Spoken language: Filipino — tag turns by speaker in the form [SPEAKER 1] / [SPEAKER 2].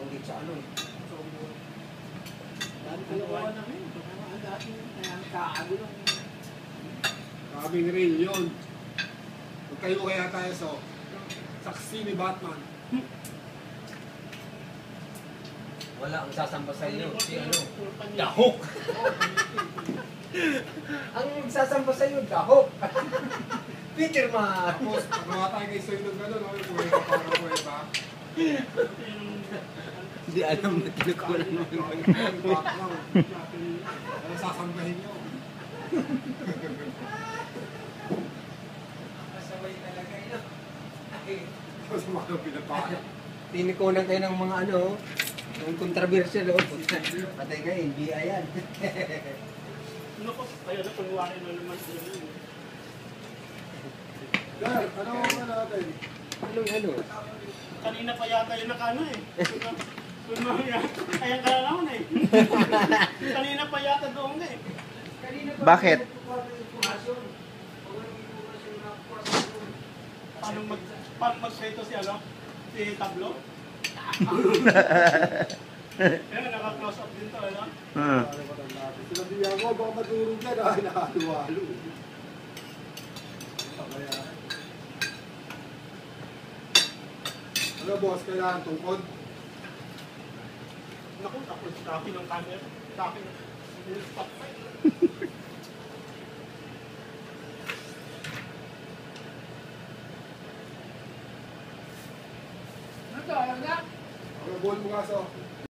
[SPEAKER 1] dito sa ano eh.
[SPEAKER 2] Dami kalokohan na ngayon. Ang dami kaya kaagulong.
[SPEAKER 3] Kaming rail yun. Magkayo kaya tayo sa saksi ni Batman.
[SPEAKER 1] Wala ang sasamba sa iyo, si ano, dahok. Ang sasamba sa iyo, dahok. Peter Ma.
[SPEAKER 3] Tapos, pagawa tayo kay Soy ng gano'n, no? Puweta para puweta.
[SPEAKER 1] Hindi alam na tinukulan mo yung mga.
[SPEAKER 3] Batman. Ano sasambahin nyo?
[SPEAKER 1] Masaway talaga yun.
[SPEAKER 3] Tapos mga pinapakit.
[SPEAKER 1] Tinikunan kayo ng mga ano, ng controversial, oh. Patay kayo, NBI yan.
[SPEAKER 2] Ano ko, kaya na pagwarin na naman sila yun.
[SPEAKER 3] Gar, ano nga natin?
[SPEAKER 1] Ano?
[SPEAKER 2] Kanina pa yata yung nakano eh. Kaya ka naman eh. Kanina pa yata doon eh.
[SPEAKER 4] Bakit?
[SPEAKER 2] Paano mag-seto si ano? Si Tablo? Yan, naka-close up din to, ano?
[SPEAKER 3] Sila Diago, baka madurog yan, ay nakahalo-halo. Ano boss, kailangan tungkod?
[SPEAKER 2] Naku, tapos copy ng camera. Copy ng spotlight. Ano to? Ano na?
[SPEAKER 3] Ano ball mo nga so?